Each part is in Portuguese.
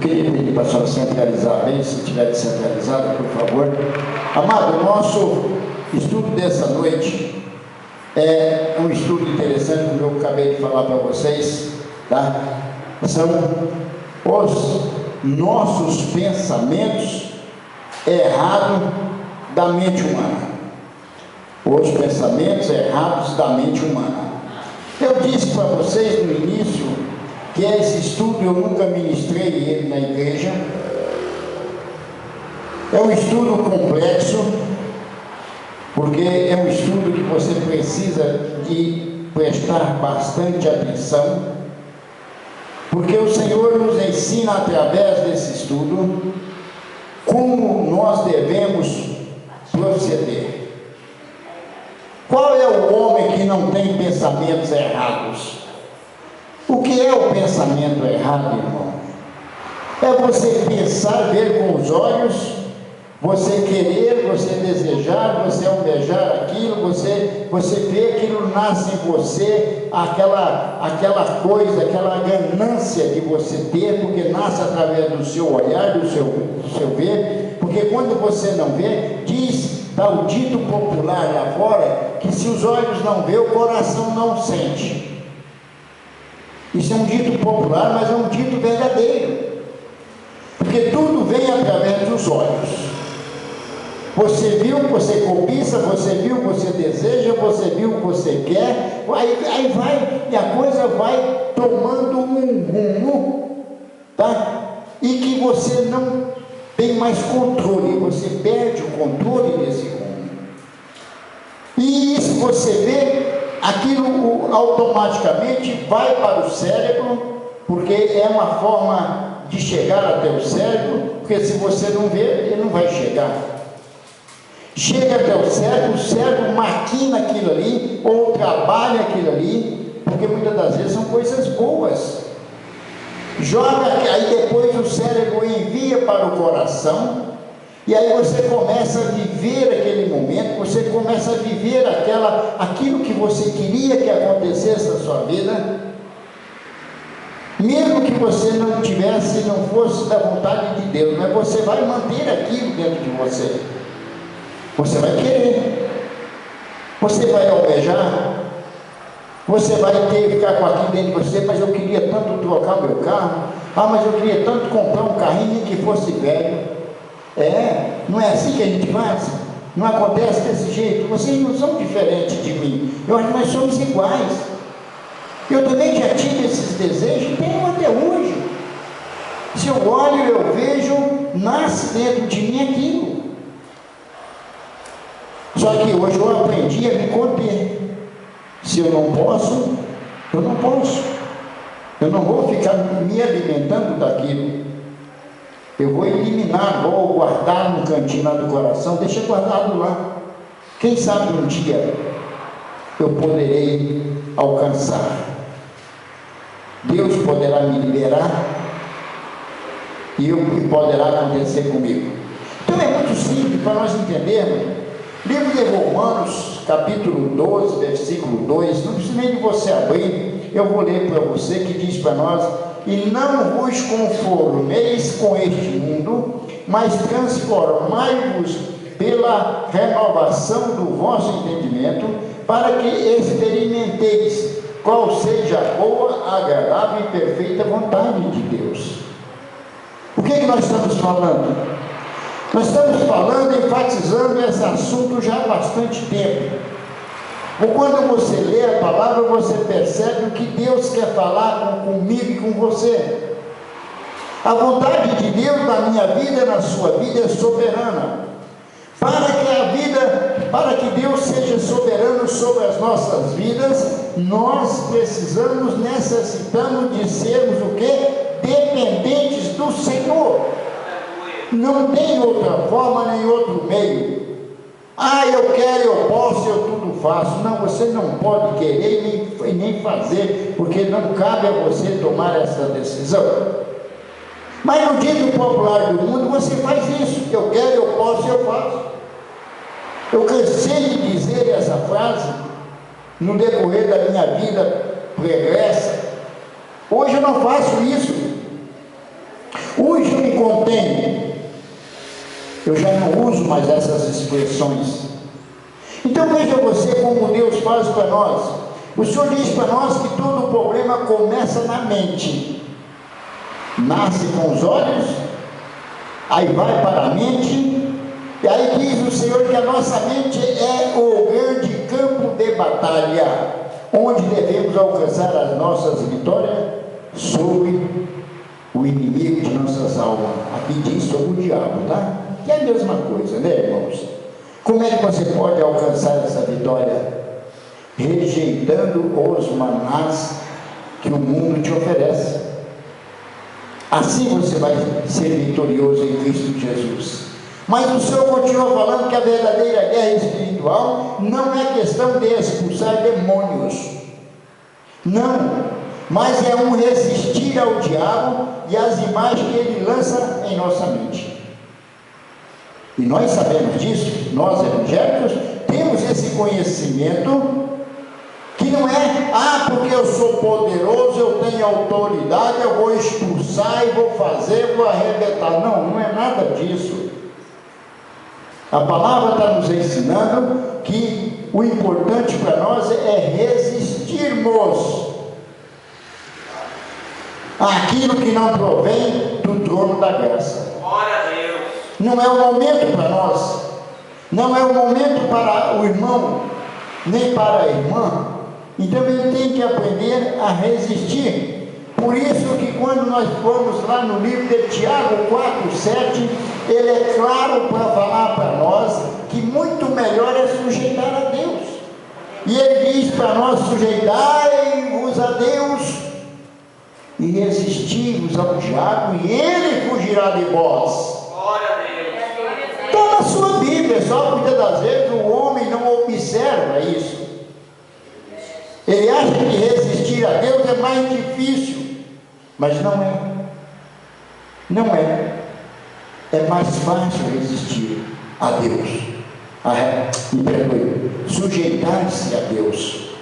queria pedir para a senhora centralizar bem, se estiver descentralizado, por favor. Amado, o nosso estudo dessa noite é um estudo interessante, como eu acabei de falar para vocês, tá? São os nossos pensamentos errados da mente humana. Os pensamentos errados da mente humana. Eu disse para vocês no início que esse estudo eu nunca ministrei ele na igreja. É um estudo complexo, porque é um estudo que você precisa de prestar bastante atenção, porque o Senhor nos ensina através desse estudo como nós devemos proceder. Qual é o homem que não tem pensamentos errados? O que é o pensamento errado, irmão? É você pensar, ver com os olhos, você querer, você desejar, você almejar aquilo, você vê aquilo nasce em você, aquela coisa, aquela ganância que você tem, porque nasce através do seu olhar, do seu ver, porque quando você não vê, está o dito popular lá fora, que se os olhos não vê, o coração não sente. Isso é um dito popular, mas é um dito verdadeiro, porque tudo vem através dos olhos. Você viu, você cobiça, você viu, você deseja, você viu, você quer, aí vai, e a coisa vai tomando um rumo, tá? E que você não tem mais controle, você perde o controle desse rumo. E isso você vê, aquilo automaticamente vai para o cérebro, porque é uma forma de chegar até o cérebro, porque se você não vê, ele não vai chegar. Chega até o cérebro maquina aquilo ali, ou trabalha aquilo ali, porque muitas das vezes são coisas boas. Joga, aí depois o cérebro envia para o coração, e aí você começa a viver aquele momento, você começa a viver aquilo que você queria que acontecesse na sua vida, mesmo que você não tivesse, não fosse da vontade de Deus, mas você vai manter aquilo dentro de você. Você vai querer, você vai almejar, você vai ter que ficar com aquilo dentro de você, mas eu queria tanto trocar meu carro, mas eu queria tanto comprar um carrinho que fosse velho. Não é assim que a gente faz? Não acontece desse jeito? Vocês não são diferentes de mim, eu acho que nós somos iguais. Eu também já tive esses desejos, tenho até hoje. Se eu olho, eu vejo, nasce dentro de mim aquilo. Só que hoje eu aprendi a me conter. Se eu não posso, eu não posso. Eu não vou ficar me alimentando daquilo. Eu vou eliminar, vou guardar no cantinho lá do coração, deixa guardado lá. Quem sabe um dia eu poderei alcançar. Deus poderá me liberar e poderá acontecer comigo. Então é muito simples para nós entendermos. Livro de Romanos, capítulo 12, versículo 2, não precisa nem de você abrir, eu vou ler para você, que diz para nós: e não vos conformeis com este mundo, mas transformai-vos pela renovação do vosso entendimento, para que experimenteis qual seja a boa, agradável e perfeita vontade de Deus. O que nós estamos falando? Nós estamos falando, enfatizando esse assunto já há bastante tempo. Quando você lê a palavra, você percebe o que Deus quer falar comigo e com você. A vontade de Deus na minha vida e na sua vida é soberana. Para que Deus seja soberano sobre as nossas vidas, nós necessitamos de sermos o quê? Dependentes do Senhor. Não tem outra forma, nem outro meio. Eu quero, eu posso, eu tudo faço. Não, você não pode querer e nem fazer, porque não cabe a você tomar essa decisão. Mas no dito popular do mundo, você faz isso. Eu quero, eu posso, eu faço. Eu cansei de dizer essa frase no decorrer da minha vida pregressa. Hoje eu não faço isso. Hoje uso mais essas expressões. Então veja você como Deus faz para nós. O Senhor diz para nós que todo problema começa na mente. Nasce com os olhos, aí vai para a mente, e aí diz o Senhor que a nossa mente é o grande campo de batalha, onde devemos alcançar as nossas vitórias sobre o inimigo de nossas almas. Aqui diz sobre o diabo, tá? Que é a mesma coisa, né, irmãos? Como é que você pode alcançar essa vitória? Rejeitando os manás que o mundo te oferece. Assim você vai ser vitorioso em Cristo Jesus. Mas o Senhor continua falando que a verdadeira guerra espiritual não é questão de expulsar demônios. Não, mas é um resistir ao diabo e às imagens que ele lança em nossa mente. E nós sabemos disso, nós evangélicos temos esse conhecimento, que não é, porque eu sou poderoso, eu tenho autoridade, eu vou expulsar e vou fazer, vou arrebentar. Não, não é nada disso. A palavra está nos ensinando que o importante para nós é resistirmos àquilo que não provém do trono da graça. Glória a Deus. Não é o momento para nós, não é o momento para o irmão, nem para a irmã. Então ele tem que aprender a resistir. Por isso que quando nós formos lá no livro de Tiago 4:7, ele é claro para falar para nós que muito melhor é sujeitar a Deus. E ele diz para nós: sujeitai-vos a Deus e resistir-vos ao diabo, e ele fugirá de vós. Glória a Deus. Está na sua Bíblia, só que muitas das vezes o homem não observa isso. Ele acha que resistir a Deus é mais difícil, mas não é. Não é. É mais fácil resistir a Deus. Sujeitar-se a Deus.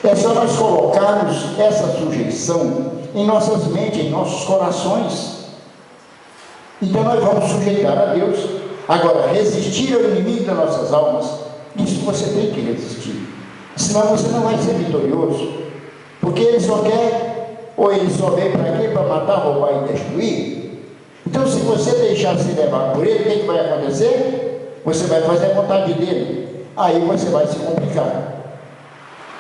É só nós colocarmos essa sujeição em nossas mentes, em nossos corações. Então nós vamos sujeitar a Deus. Agora, resistir ao inimigo das nossas almas, isso você tem que resistir. Senão você não vai ser vitorioso. Porque ele só quer, ou ele só vem para quê? Para matar, roubar e destruir. Então se você deixar se levar por ele, o que vai acontecer? Você vai fazer a vontade dele. Aí você vai se complicar.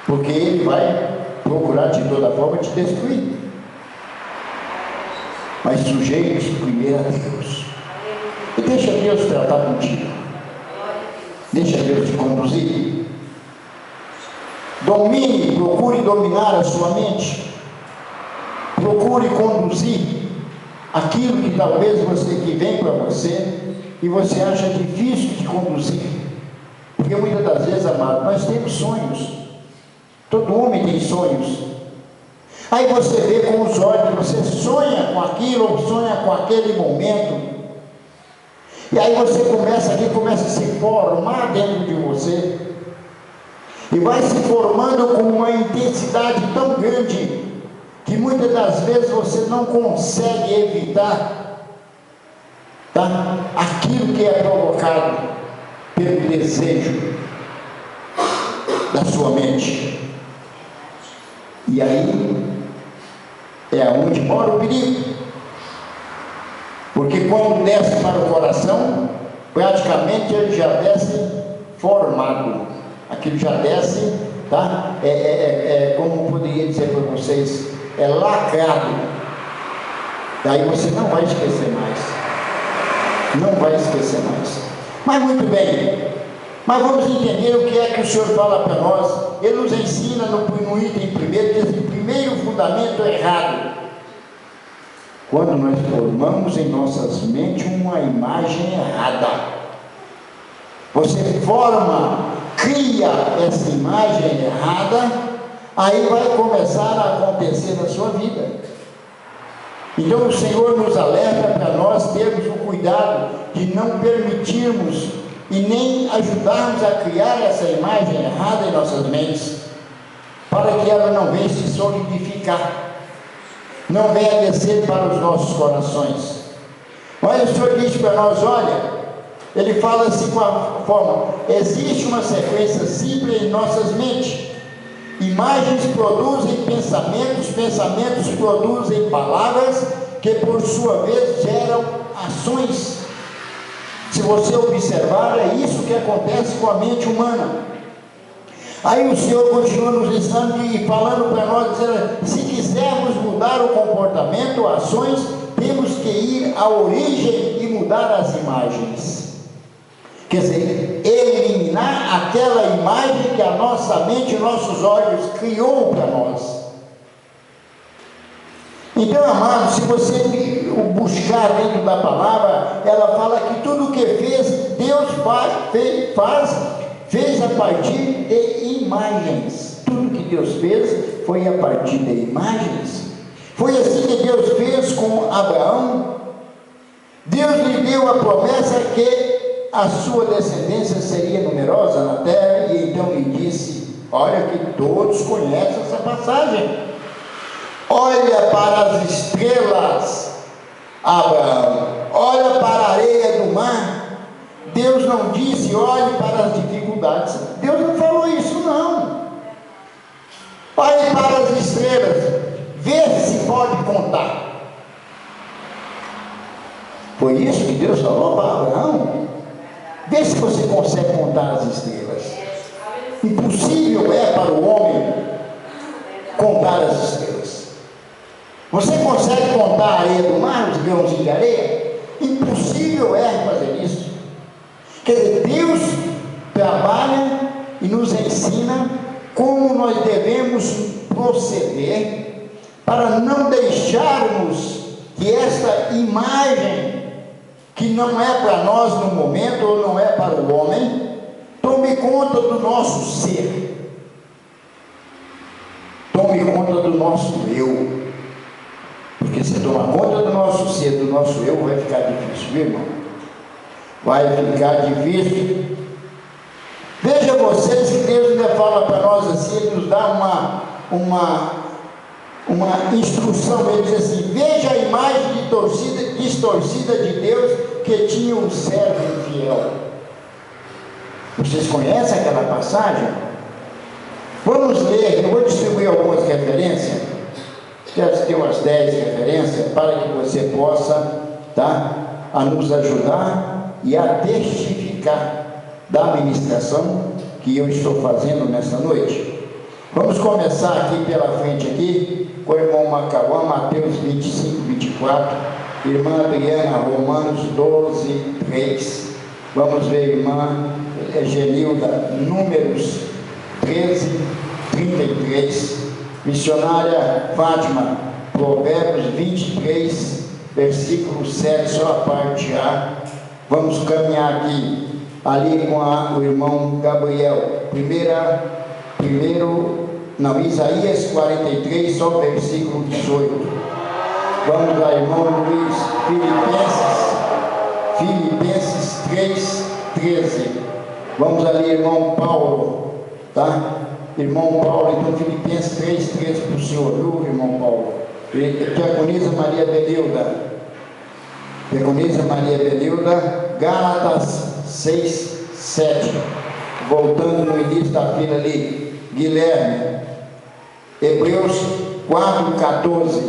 Porque ele vai procurar de toda forma te destruir. Mas sujeite primeiro a Deus. E deixa Deus tratar contigo. Deixa Deus te conduzir. Domine, procure dominar a sua mente. Procure conduzir aquilo que talvez que vem para você e você acha difícil de conduzir. Porque muitas das vezes, amado, nós temos sonhos. Todo homem tem sonhos. Aí você vê com os olhos, você sonha com aquilo, ou sonha com aquele momento. E aí você começa a se formar dentro de você. E vai se formando com uma intensidade tão grande, que muitas das vezes você não consegue evitar, tá? Aquilo que é provocado pelo desejo da sua mente. E aí é onde mora o perigo. Porque quando desce para o coração, praticamente ele já desce formado. Aquilo já desce, tá? Como eu poderia dizer para vocês, é lacrado. Daí você não vai esquecer mais. Não vai esquecer mais. Mas muito bem. Mas vamos entender o que é que o Senhor fala para nós. Ele nos ensina no item primeiro, diz o primeiro fundamento errado. Quando nós formamos em nossas mentes uma imagem errada. Você cria essa imagem errada, aí vai começar a acontecer na sua vida. Então o Senhor nos alerta para nós termos o cuidado de não permitirmos e nem ajudarmos a criar essa imagem errada em nossas mentes, para que ela não venha se solidificar, não venha descer para os nossos corações. Mas o Senhor diz para nós: olha, Ele fala assim com a forma: existe uma sequência simples em nossas mentes. Imagens produzem pensamentos, pensamentos produzem palavras, que por sua vez geram ações. Se você observar, é isso que acontece com a mente humana. Aí o Senhor continua nos ensinando e falando para nós, dizendo: se quisermos mudar o comportamento, ações, temos que ir à origem e mudar as imagens. Quer dizer, eliminar aquela imagem que a nossa mente e nossos olhos criou para nós. Então, amados, se você buscar dentro da palavra, ela fala que tudo o que fez, Deus fez a partir de imagens. Tudo que Deus fez foi a partir de imagens. Foi assim que Deus fez com Abraão. Deus lhe deu a promessa que a sua descendência seria numerosa na terra, e então lhe disse: olha que todos conhecem essa passagem, olha para as estrelas, Abraão, olha para a areia do mar. Deus não disse: olhe para as dificuldades. Deus não falou isso, não. Olhe para as estrelas, vê se pode contar. Foi isso que Deus falou para Abraão. Vê se você consegue contar as estrelas. Impossível é para o homem contar as estrelas. Você consegue contar a areia do mar, os grãos de areia? Impossível é fazer isso. Quer dizer, Deus trabalha e nos ensina como nós devemos proceder para não deixarmos que esta imagem, que não é para nós no momento, ou não é para o homem, tome conta do nosso ser, tome conta do nosso eu. Porque se tomar conta do nosso ser, do nosso eu, vai ficar difícil, viu, irmão? Vai ficar difícil. Veja vocês que Deus ainda fala para nós assim, Ele nos dá uma instrução. Ele diz assim: veja a imagem distorcida de Deus que tinha um servo infiel. Vocês conhecem aquela passagem? Vamos ler, eu vou distribuir algumas referências, quero ter umas 10 referências, para que você possa, a nos ajudar e a testificar da ministração que eu estou fazendo nessa noite. Vamos começar aqui pela frente aqui, com o irmão Macauã, Mateus 25, 24, irmã Adriana, Romanos 12, 3. Vamos ver, irmã Genilda, Números 13, 33. Missionária Fátima, Provérbios 23, versículo 7, só a parte A. Vamos caminhar aqui, ali com o irmão Gabriel, Isaías 43, só versículo 18. Vamos lá, irmão Luiz, Filipenses 3, 13. Vamos ali, irmão Paulo, Irmão Paulo, então Filipenses 3, 13 para o senhor, viu, irmão Paulo? Diaconisa Maria Benilda, Gálatas 6, 7. Voltando no início da fila ali, Guilherme, Hebreus 4, 14.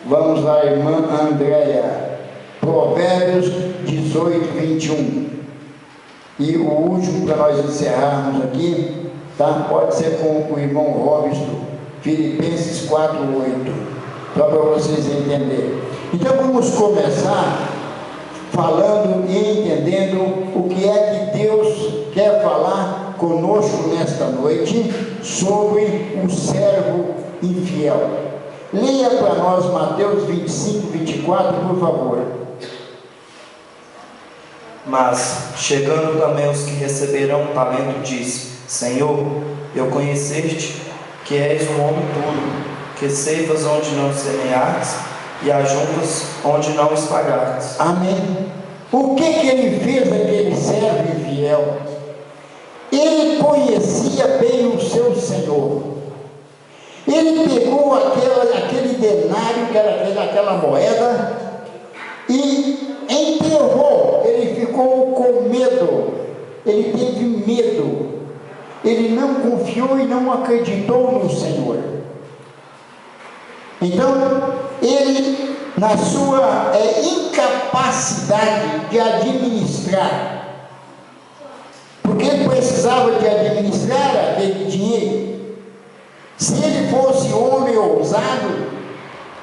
Vamos lá, irmã Andréia, Provérbios 18, 21. E o último para nós encerrarmos aqui, pode ser com o irmão Robson, Filipenses 4, 8, só para vocês entenderem. Então vamos começar falando e entendendo o que é que Deus quer falar conosco nesta noite sobre o servo infiel. Leia para nós Mateus 25, 24, por favor. Mas, chegando também os que receberam o talento, disse: Senhor, eu conheceste que és um homem puro, que ceifas onde não semeaste e ajuntas onde não espalhaste. Amém. O que ele fez, aquele servo infiel? Ele conhecia bem o seu Senhor. Ele pegou aquele denário, que era aquela moeda, e enterrou. Ele ficou com não confiou e não acreditou no Senhor. Então, ele, na sua incapacidade de administrar, porque ele precisava de administrar aquele dinheiro. Se ele fosse homem ousado,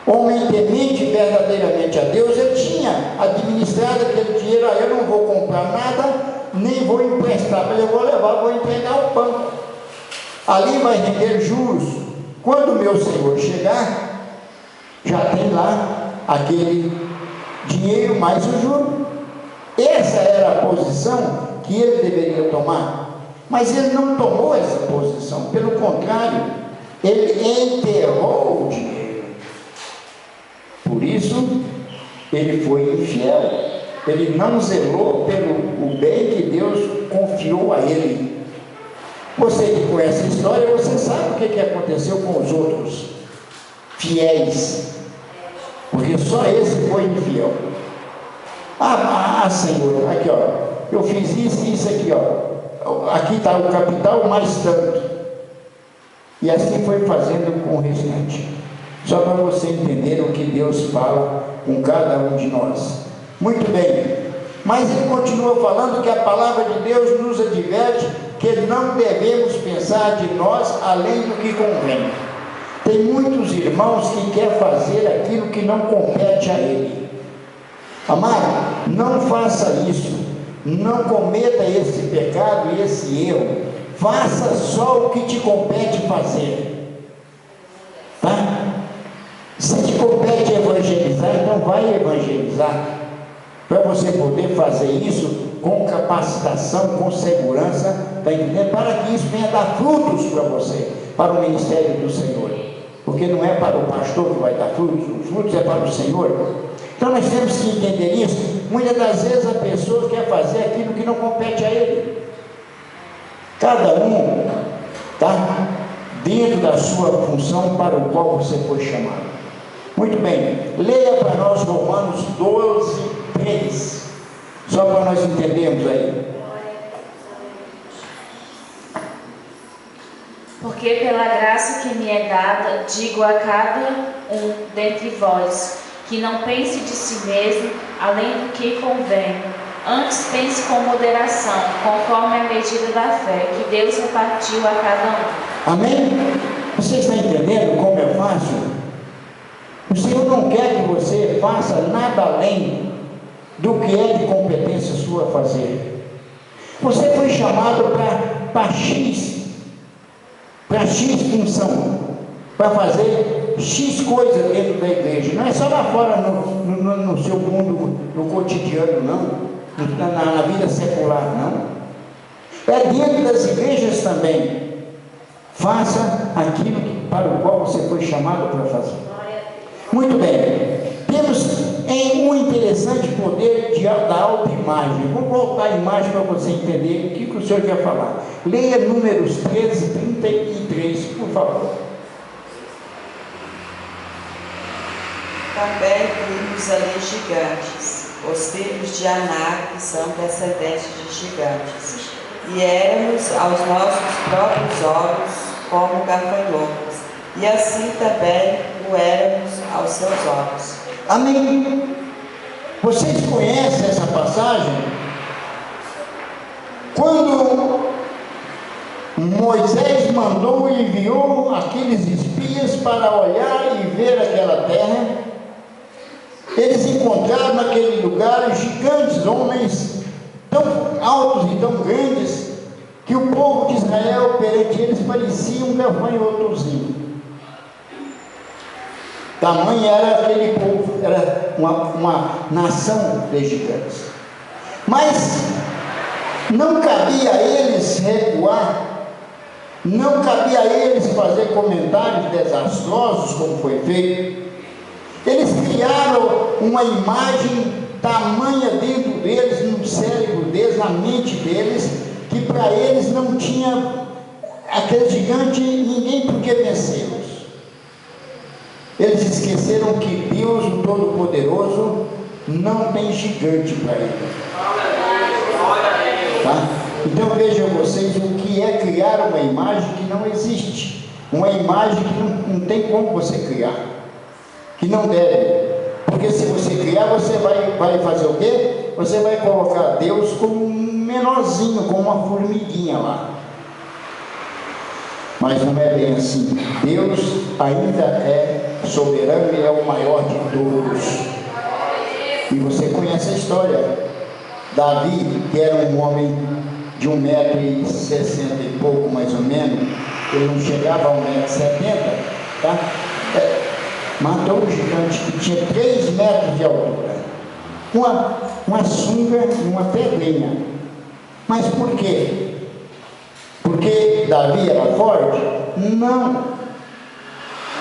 homem temente verdadeiramente a Deus, ele tinha administrado aquele dinheiro. Eu não vou comprar nada, nem vou emprestar, mas eu vou levar, vou entregar ao banco. Ali vai render juros. Quando o meu senhor chegar, já tem lá aquele dinheiro mais o juro. Essa era a posição que ele deveria tomar. Mas ele não tomou essa posição. Pelo contrário, ele enterrou o dinheiro. Por isso, ele foi infiel. Ele não zelou pelo bem que Deus confiou a ele. Você que conhece a história, você sabe o que aconteceu com os outros fiéis. Porque só esse foi infiel. Senhor, aqui ó, eu fiz isso aqui ó. Aqui está o capital mais tanto. E assim foi fazendo com o restante. Só para você entender o que Deus fala com cada um de nós. Muito bem, mas ele continua falando que a palavra de Deus nos adverte que não devemos pensar de nós além do que convém. Tem muitos irmãos que querem fazer aquilo que não compete a ele. Amado, não faça isso, não cometa esse pecado e esse erro. Faça só o que te compete fazer, tá? Se te compete evangelizar, então vai evangelizar, para você poder fazer isso com capacitação, com segurança, tá entendendo? Para que isso venha dar frutos para você, para o ministério do Senhor, porque não é para o pastor que vai dar frutos, os frutos é para o Senhor. Então nós temos que entender isso. Muitas das vezes a pessoa quer fazer aquilo que não compete a ele. Cada um está dentro da sua função para o qual você foi chamado. Muito bem, leia para nós Romanos 12, 3, só para nós entendermos aí. Porque pela graça que me é dada, digo a cada um dentre vós, que não pense de si mesmo além do que convém, antes pense com moderação, conforme a medida da fé que Deus repartiu a cada um. Amém? Você está entendendo como é fácil? O Senhor não quer que você faça nada além do que é de competência sua fazer. Você foi chamado para X função, para fazer X coisa dentro da igreja. Não é só lá fora no seu mundo, no cotidiano, não, na vida secular, não. É dentro das igrejas também. Faça aquilo para o qual você foi chamado para fazer. Muito bem, temos um interessante poder da autoimagem. Vou voltar a imagem para você entender o que o senhor quer falar. Leia Números 13, 33, por favor. Também vimos ali gigantes, os filhos de Anak, que são descendentes de gigantes, e éramos aos nossos próprios olhos como gafanhotos, e assim também o éramos aos seus olhos. Amém? Vocês conhecem essa passagem? Quando Moisés mandou e enviou aqueles espias para olhar e ver aquela terra, eles encontraram naquele lugar gigantes, homens tão altos e tão grandes, que o povo de Israel perante eles parecia um gafanhotozinho. Tamanho era aquele povo, era uma nação de gigantes. Mas não cabia a eles recuar, não cabia a eles fazer comentários desastrosos como foi feito. Eles criaram uma imagem tamanha dentro deles, no cérebro deles, na mente deles, que para eles não tinha aquele gigante, ninguém podia vencê-los. Eles esqueceram que Deus, o Todo-Poderoso, não tem gigante para ele. Tá? Então vejam vocês o que é criar uma imagem que não existe, uma imagem que não tem como você criar, que não deve, porque se você criar, você vai fazer o quê? Você vai colocar Deus como um menorzinho, como uma formiguinha lá. Mas não é bem assim. Deus ainda é soberano e é o maior de todos. E você conhece a história. Davi, que era um homem de 1,60 m e pouco, mais ou menos, ele não chegava a 1,70 m, tá? Matou um gigante que tinha 3 metros de altura, uma sunga e uma pedrinha. Mas por quê? Porque Davi era forte? Não.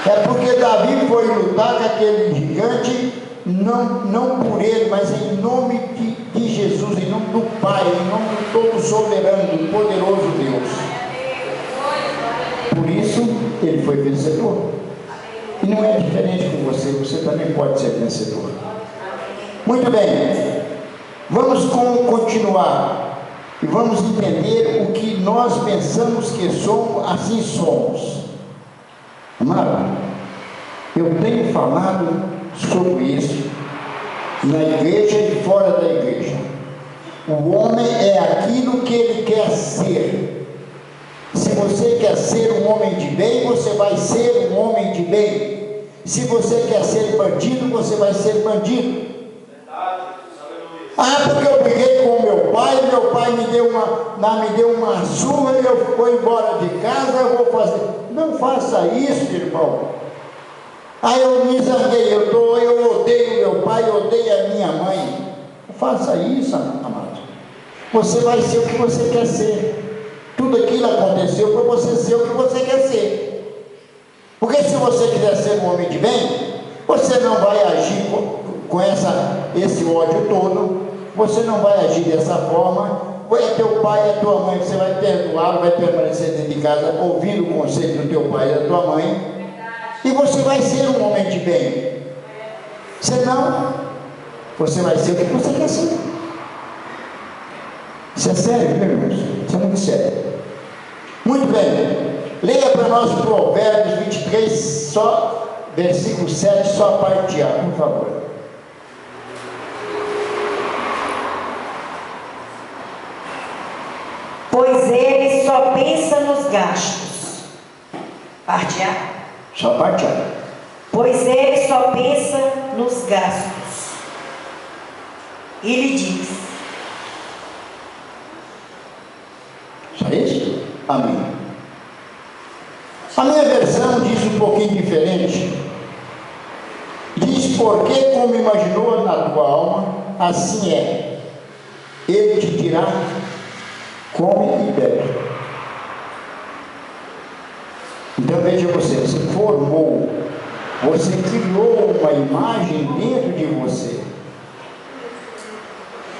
É porque Davi foi lutar com aquele gigante, não por ele, mas em nome de Jesus, em nome do Pai, em nome do todo soberano, do poderoso Deus. Por isso, ele foi vencedor. E não é diferente com você, você também pode ser vencedor. Muito bem, vamos continuar. E vamos entender o que nós pensamos que somos, assim somos. Amado, eu tenho falado sobre isso na igreja e fora da igreja. O homem é aquilo que ele quer ser. Se você quer ser um homem de bem, você vai ser um homem de bem. Se você quer ser bandido, você vai ser bandido. Ah, porque eu briguei com meu pai me deu uma surra e eu vou embora de casa, eu vou fazer. Não faça isso, irmão. Ah, eu me zanguei, eu odeio meu pai, eu odeio a minha mãe. Não faça isso, amado. Você vai ser o que você quer ser. Tudo aquilo aconteceu para você ser o que você quer ser. Porque se você quiser ser um homem de bem, você não vai agir com esse ódio todo. Você não vai agir dessa forma. É teu pai, é tua mãe, você vai perdoar, vai permanecer dentro de casa ouvindo o conselho do teu pai e da tua mãe, e você vai ser um homem de bem. Senão, você vai ser o que você quer ser. Isso é sério, meu irmão? Isso é muito sério. Muito bem, leia para nós Provérbios 23, só versículo 7, só a parte A, por favor. Pois ele só pensa nos gastos. Parte A. Só parte A. Pois ele só pensa nos gastos. E lhe diz. Só isso? Amém. A minha versão diz um pouquinho diferente. Diz, porque como imaginou na tua alma, assim é. Ele te dirá, come e bebe. Então veja você formou, você criou uma imagem dentro de você.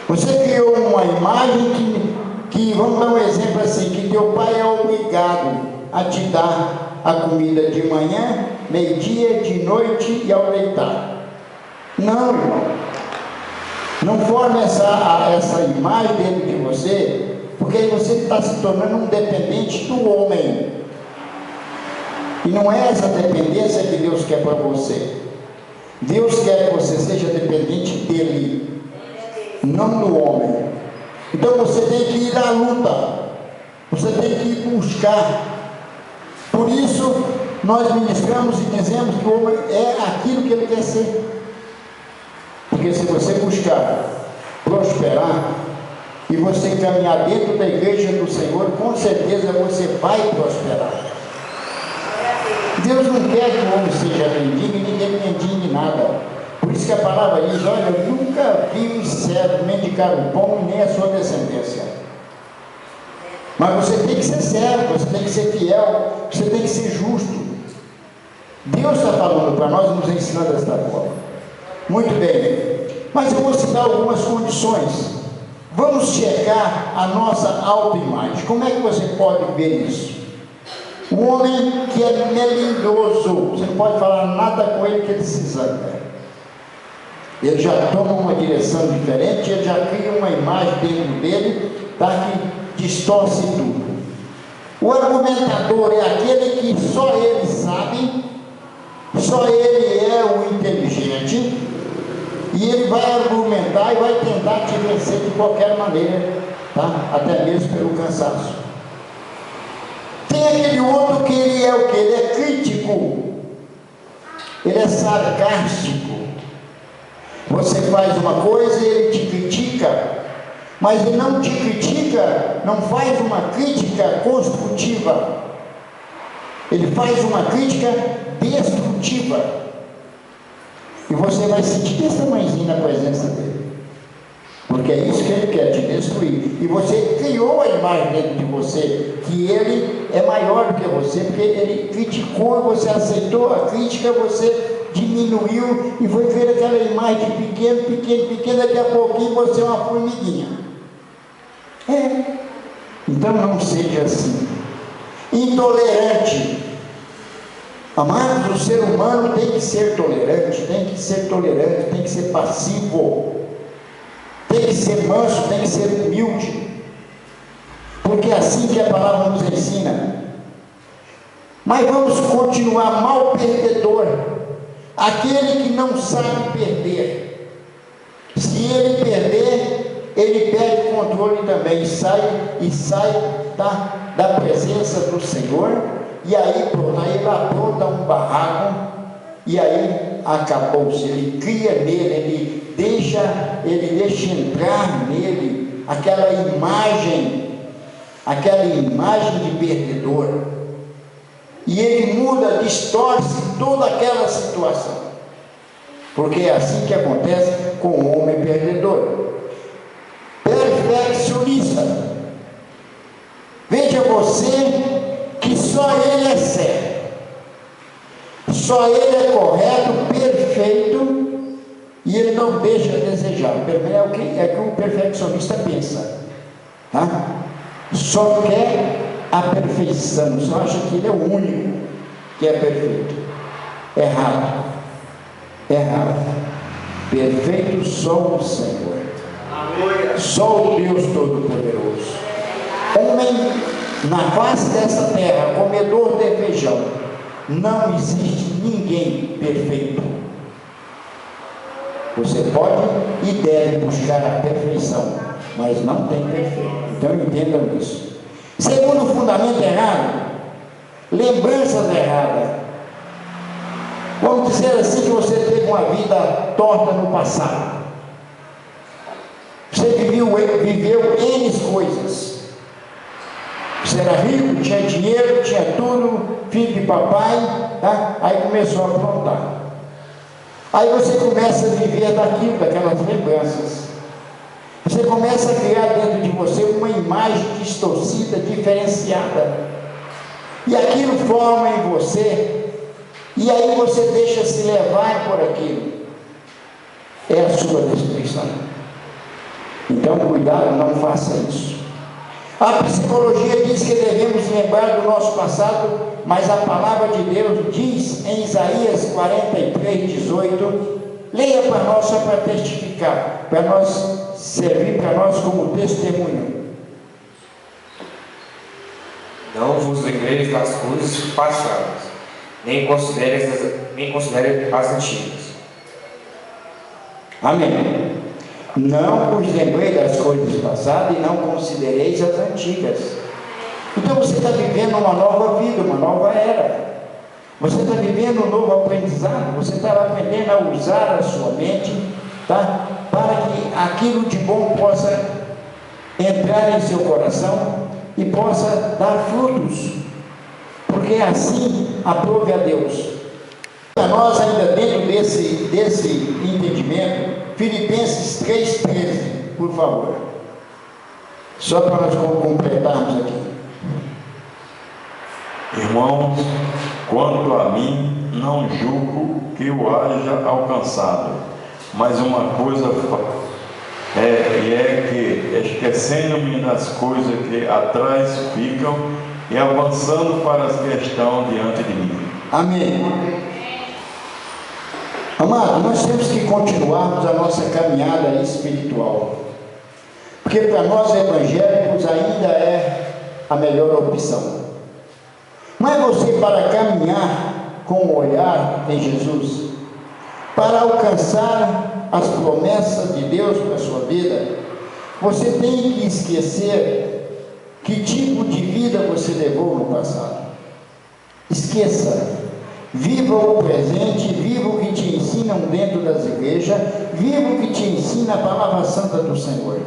Você criou uma imagem que vamos dar um exemplo assim, que teu pai é obrigado a te dar a comida de manhã, meio-dia, de noite e ao deitar. Não, irmão. Não forme essa imagem dentro de você, porque aí você está se tornando um dependente do homem. E não é essa dependência que Deus quer para você. Deus quer que você seja dependente dele, não do homem. Então você tem que ir à luta, você tem que ir buscar. Por isso nós ministramos e dizemos que o homem é aquilo que ele quer ser. Porque se você buscar prosperar e você caminhar dentro da igreja do Senhor, com certeza você vai prosperar. Deus não quer que o homem seja mendigo e ninguém mendigue nada. Por isso que a palavra diz, olha, eu nunca vi um servo mendigar o pão nem a sua descendência. Mas você tem que ser servo, você tem que ser fiel, você tem que ser justo. Deus está falando para nós, nos ensinando desta forma. Muito bem, mas eu vou citar algumas condições. Vamos checar a nossa autoimagem. Como é que você pode ver isso? O homem que é melindroso, você não pode falar nada com ele que ele se zanga. Ele já toma uma direção diferente, ele já cria uma imagem dentro dele, tá? distorce tudo. O argumentador é aquele que só ele sabe, só ele é o inteligente, e ele vai argumentar e vai tentar te vencer de qualquer maneira, tá? Até mesmo pelo cansaço. Tem aquele outro que ele é o que? Ele é crítico, ele é sarcástico. Você faz uma coisa e ele te critica, mas ele não te critica, não faz uma crítica construtiva, ele faz uma crítica destrutiva. E você vai sentir desse tamanhozinho na presença dele, porque é isso que ele quer, te destruir. E você criou a imagem dentro de você, que ele é maior do que você, porque ele criticou, você aceitou a crítica, você diminuiu e foi ver aquela imagem de pequeno, pequeno, pequeno, daqui a pouquinho você é uma formiguinha. Então não seja assim. Intolerante. Amados, o ser humano tem que ser tolerante, tem que ser passivo, tem que ser manso, tem que ser humilde, porque é assim que a palavra nos ensina. Mas vamos continuar mal perdedor, aquele que não sabe perder. Se ele perder, ele perde o controle também, e sai da presença do Senhor. E aí, pronto, aí ele apronta um barraco, e aí acabou-se. Ele cria nele, ele deixa entrar nele aquela imagem de perdedor, e ele muda, distorce toda aquela situação, porque é assim que acontece com o homem perdedor. Perfeccionista. Veja você que só ele é certo, só ele é correto, perfeito, e ele não deixa a desejar. É o que o perfeccionista pensa, tá? Só quer a perfeição, só acha que ele é o único que é perfeito. Errado. Perfeito só o Senhor, só o Deus Todo-Poderoso. Homem na face dessa terra, comedor de feijão, não existe ninguém perfeito. Você pode e deve buscar a perfeição, mas não tem perfeito. Então entendam isso. Segundo fundamento errado, lembranças erradas. Vamos dizer assim que você teve uma vida torta no passado. Você viveu N coisas. Você era rico, tinha dinheiro, tinha tudo, filho de papai, tá? Aí começou a aprontar. Aí você começa a viver daquelas lembranças. Você começa a criar dentro de você uma imagem distorcida, diferenciada. E aquilo forma em você, e aí você deixa se levar por aquilo. É a sua destruição. Então, cuidado, não faça isso. A psicologia diz que devemos lembrar do nosso passado, mas a palavra de Deus diz em Isaías 43:18, leia para nós só para testificar, para nós servir para nós como testemunho. Não vos lembreis das coisas passadas, nem considere as antigas. Amém. Não vos lembrei das coisas passadas e não considereis as antigas. Então você está vivendo uma nova vida, uma nova era. Você está vivendo um novo aprendizado. Você está aprendendo a usar a sua mente, tá? Para que aquilo de bom possa entrar em seu coração e possa dar frutos. Porque assim aprove a Deus. Para nós, ainda dentro desse entendimento, Filipenses 3:13, por favor. Só para nós completarmos aqui. Irmãos, quanto a mim, não julgo que eu haja alcançado, mas uma coisa é que, esquecendo-me das coisas que atrás ficam e avançando para as que estão diante de mim. Amém. Amado, nós temos que continuarmos a nossa caminhada espiritual. Porque para nós evangélicos ainda é a melhor opção. Mas você, para caminhar com o olhar em Jesus, para alcançar as promessas de Deus para a sua vida, você tem que esquecer que tipo de vida você levou no passado. Esqueça. Viva o presente, viva o que te ensinam dentro das igrejas, viva o que te ensina a palavra santa do Senhor.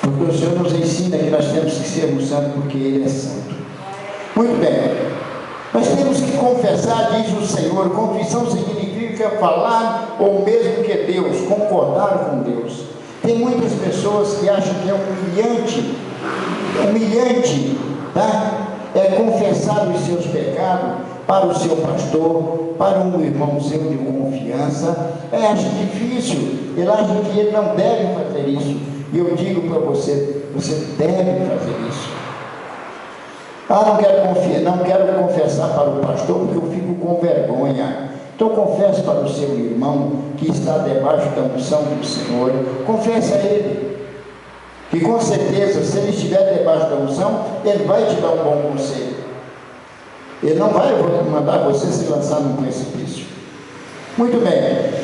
Porque o Senhor nos ensina que nós temos que sermos santos porque Ele é santo. Muito bem. Nós temos que confessar, diz o Senhor. Confissão significa falar ou mesmo que Deus, concordar com Deus. Tem muitas pessoas que acham que é humilhante, tá? É confessar os seus pecados para o seu pastor, para um irmão seu de confiança. Acha difícil, ele acha que ele não deve fazer isso. E eu digo para você, você deve fazer isso. Não quero confessar para o pastor porque eu fico com vergonha. Então confesse para o seu irmão que está debaixo da unção do Senhor. Confesse a ele. Que com certeza, se ele estiver debaixo da unção, ele vai te dar um bom conselho. Ele não vai mandar você se lançar num precipício. Muito bem.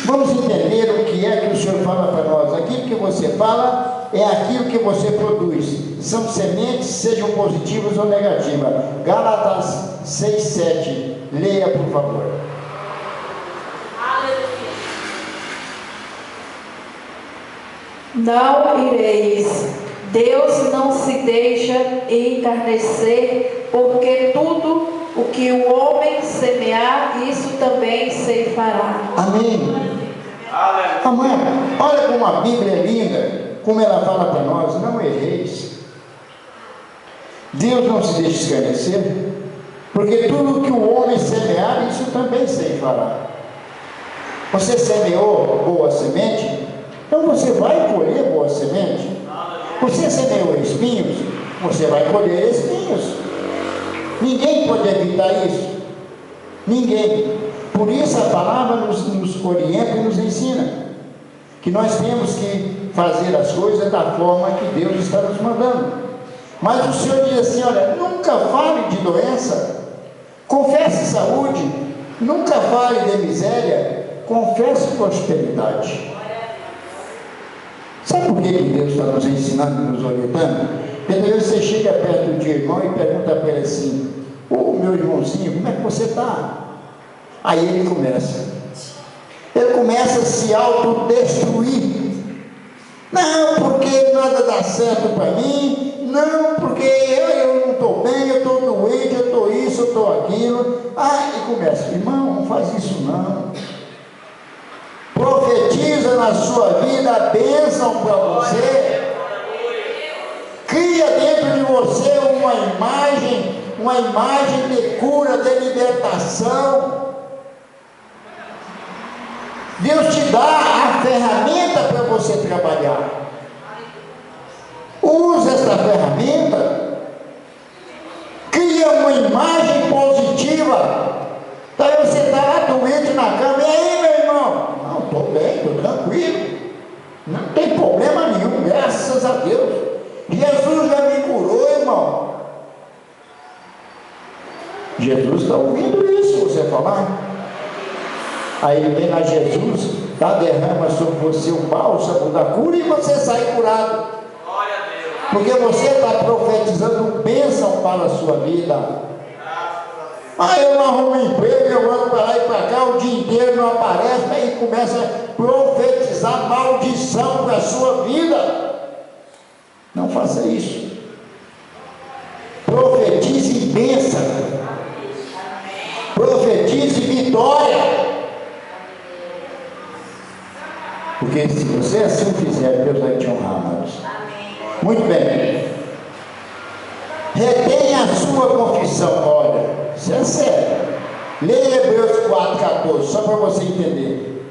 Vamos entender o que é que o Senhor fala para nós. Aquilo que você fala é aquilo que você produz. São sementes, sejam positivas ou negativas. Gálatas 6:7. Leia, por favor. Não ireis. Deus não se deixa encarnecer, porque tudo o que o homem semear, isso também ceifará. Amém. Amém. Olha como a Bíblia é linda, como ela fala para nós: não erreis. Deus não se deixa escarnecer, porque tudo que o homem semear, isso também ceifará. Você semeou boa semente, então você vai colher boa semente. Você semeou espinhos, você vai colher espinhos. Ninguém pode evitar isso. Ninguém. Por isso a palavra nos orienta e nos ensina que nós temos que fazer as coisas da forma que Deus está nos mandando. Mas o Senhor diz assim: olha, nunca fale de doença, confesse saúde, nunca fale de miséria, confesse prosperidade. Sabe por que Deus está nos ensinando e nos orientando? Porque você chega perto de irmão e pergunta para ele assim: ô meu irmãozinho, como é que você está? Aí ele começa a se autodestruir. Não, porque nada dá certo para mim. Não, porque eu não estou bem, eu estou doente, eu estou isso, eu estou aquilo. E começa: irmão, não faz isso não. Profetiza na sua vida a bênção para você. Cria dentro de você uma imagem de cura, de libertação. Deus te dá a ferramenta para você trabalhar. Use esta ferramenta. Cria uma imagem positiva. Daí você está lá doente na cama: e aí, meu irmão? Não, estou bem, estou tranquilo. Não tem problema nenhum, graças a Deus. Jesus já me curou, irmão. Jesus está ouvindo isso, você falar. Aí vem a Jesus, derrama sobre você o bálsamo da cura e você sai curado. Porque você está profetizando bênção para a sua vida. Eu não arrumo emprego, eu ando para lá e para cá, o dia inteiro não aparece, aí começa a profetizar maldição para a sua vida. Não faça isso. Profetize bênção. Profetize vitória. Porque se você assim fizer, Deus vai te honrar, amados. Muito bem. Retenha a sua confissão. Olha, isso é sério. Leia Hebreus 4,14, só para você entender.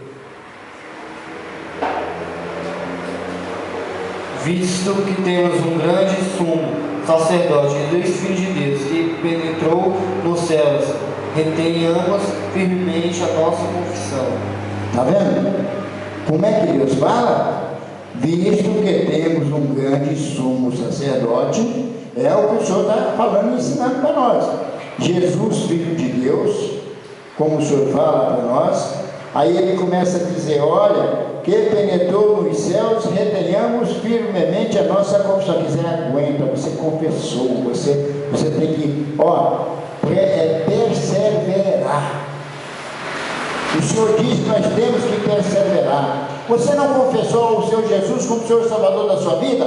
Visto que temos um grande sumo sacerdote dos filhos de Deus, que penetrou nos céus, retenhamos firmemente a nossa confissão. Está vendo? Como é que Deus fala? visto que temos um grande sumo sacerdote, é o que o Senhor está falando e ensinando para nós. Jesus, Filho de Deus, como o Senhor fala para nós, aí ele começa a dizer, olha, que penetrou nos céus, retenhamos firmemente a nossa confissão. Se quiser, aguenta, você confessou, você tem que, perseverar. O Senhor diz que nós temos que perseverar. Você não confessou o seu Jesus como Senhor Salvador da sua vida?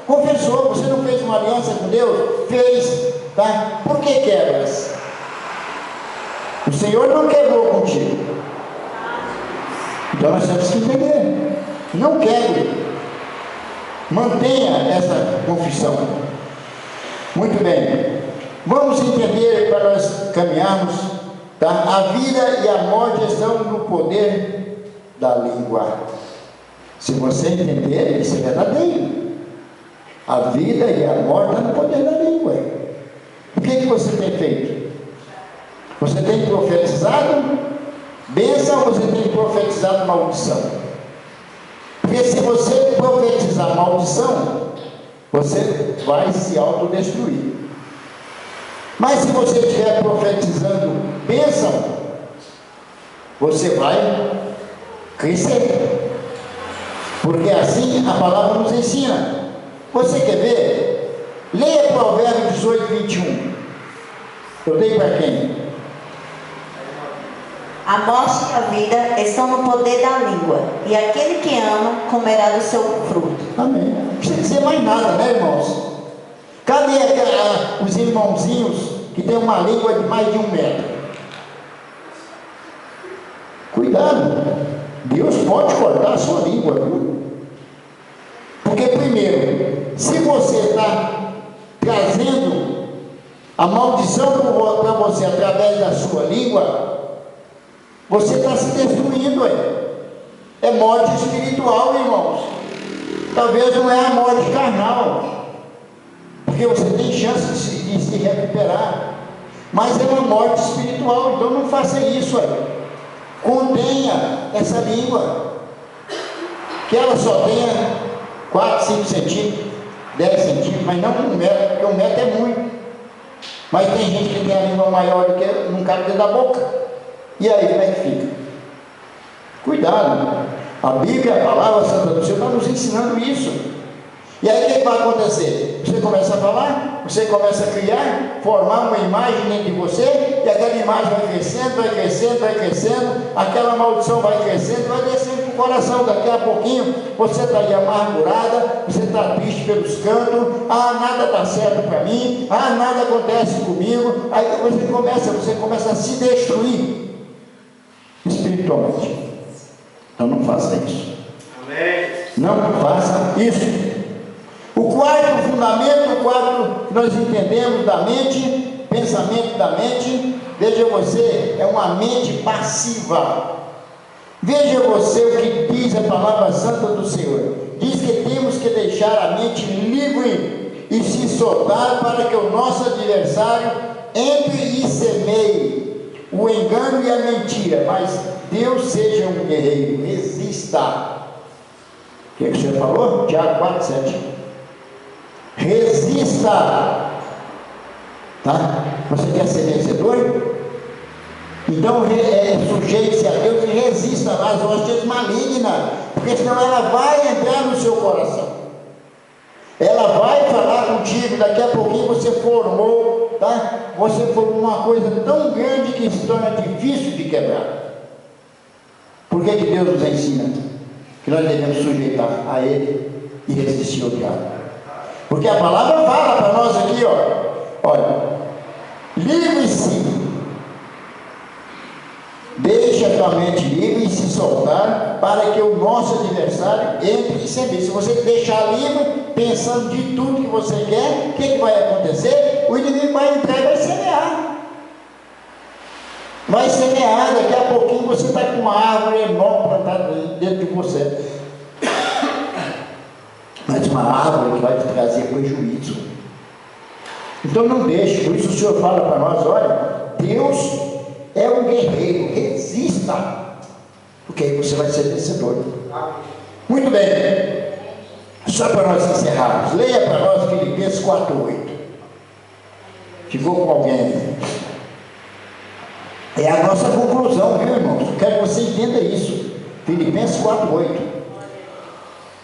Confessou. Você não fez uma aliança com Deus? Fez, tá? Por que quebras? O Senhor não quebrou contigo. Então nós temos que entender. Não quebre. Mantenha essa confissão. Muito bem. Vamos entender para nós caminharmos, tá? A vida e a morte estão no poder da língua. Se você entender, isso é verdadeiro. A vida e a morte estão no poder da língua. O que você tem feito? Você tem profetizado bênção ou você tem profetizado maldição? Porque se você profetizar maldição, você vai se autodestruir. Mas se você estiver profetizando bênção, você vai crescer. Porque assim a palavra nos ensina. Você quer ver? Leia Provérbios 18, 21. Eu dei para quem? A morte e a vida estão no poder da língua, e aquele que ama comerá do seu fruto. Amém. Não precisa dizer mais nada, né, irmãos? Cadê os irmãozinhos que tem uma língua de mais de 1 metro? Cuidado, Deus pode cortar a sua língua, viu? Porque primeiro, se você está trazendo a maldição para você através da sua língua, você está se destruindo aí. É morte espiritual, irmãos. Talvez não é a morte carnal, porque você tem chance de se recuperar, mas é uma morte espiritual. Então não faça isso aí. Contenha essa língua, que ela só tenha 4, 5 centímetros, 10 centímetros, mas não 1 metro, porque 1 metro é muito. Mas tem gente que tem a língua maior do que não cabe dentro da boca. E aí, como é que fica? Cuidado. A Bíblia, a palavra santa do Senhor, está nos ensinando isso. E aí o que vai acontecer? Você começa a falar, você começa a criar, formar uma imagem dentro de você, e aquela imagem vai crescendo, vai crescendo, vai crescendo, aquela maldição vai crescendo, vai descendo para o coração. Daqui a pouquinho você está aí amargurada, você está triste pelos cantos, nada está certo para mim, nada acontece comigo. Aí você começa a se destruir espiritualmente. Então não faça isso. Amém. Não faça isso. O quarto fundamento, o quarto que nós entendemos da mente, pensamento da mente, veja você, é uma mente passiva. Veja você o que diz a palavra santa do Senhor. Diz que temos que deixar a mente livre e se soltar para que o nosso adversário entre e semeie o engano e a mentira, mas Deus seja um guerreiro, resista. O que o Senhor falou? Tiago 4, 7. Resista, tá? Você quer ser vencedor? Então sujeite-se a Deus e resista às hostes malignas, porque senão ela vai entrar no seu coração, ela vai falar contigo. Daqui a pouquinho você formou, tá? Você formou uma coisa tão grande que se torna difícil de quebrar. Por que Deus nos ensina que nós devemos sujeitar a Ele e resistir ao diabo? Porque a palavra fala para nós aqui, olha, livre-se, deixa a tua mente livre e se soltar, para que o nosso adversário entre e semeie. Se você deixar livre, pensando de tudo que você quer, o que vai acontecer? O inimigo vai entrar e vai semear. Vai semear, daqui a pouquinho você está com uma árvore enorme plantada dentro de você. Mas uma árvore que vai te trazer prejuízo. Então não deixe. Por isso o Senhor fala para nós, olha, Deus é um guerreiro, resista, porque aí você vai ser vencedor. Muito bem. Só para nós encerrarmos, leia para nós Filipenses 4:8. Ficou com alguém? É a nossa conclusão, viu, irmãos? Eu quero que você entenda isso. Filipenses 4:8.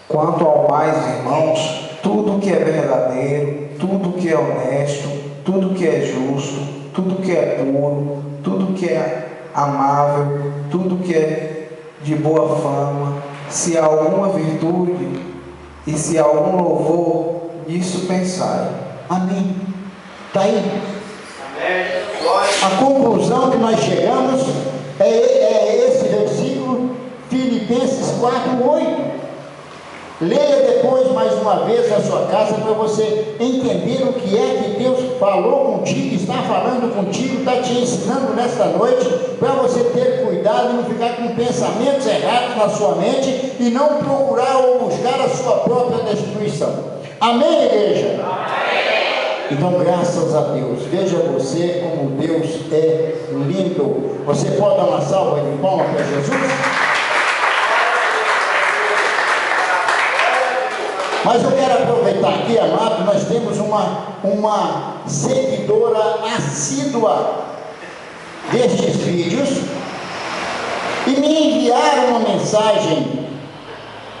Quanto ao mais, irmãos, tudo que é verdadeiro, tudo que é honesto, tudo que é justo, tudo que é puro, tudo que é amável, tudo que é de boa fama, se há alguma virtude e se há algum louvor, nisso pensai. Amém. Está aí. A conclusão que nós chegamos é esse versículo, Filipenses 4:8. Leia depois mais uma vez na sua casa para você entender o que é que Deus falou contigo, está falando contigo, está te ensinando nesta noite, para você ter cuidado e não ficar com pensamentos errados na sua mente e não procurar ou buscar a sua própria destruição. Amém, igreja? Amém. Então, graças a Deus, veja você como Deus é lindo. Você pode dar uma salva de palmas para Jesus? Mas eu quero aproveitar aqui, amado, nós temos uma seguidora assídua destes vídeos e me enviaram uma mensagem.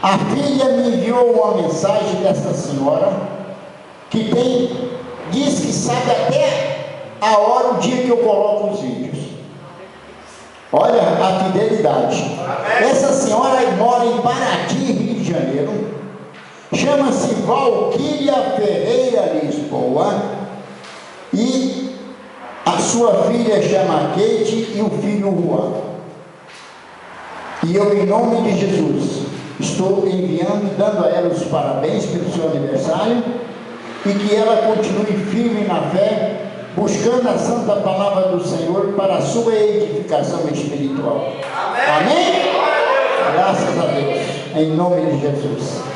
A filha me enviou uma mensagem desta senhora que diz que sabe até a hora, o dia que eu coloco os vídeos. Olha a fidelidade. Essa senhora mora em Paraty, Rio de Janeiro. Chama-se Valquíria Ferreira Lisboa e a sua filha chama Kate e o filho Juan. E eu, em nome de Jesus, estou enviando e dando a ela os parabéns pelo seu aniversário e que ela continue firme na fé, buscando a santa palavra do Senhor para a sua edificação espiritual. Amém? Amém? Graças a Deus, em nome de Jesus.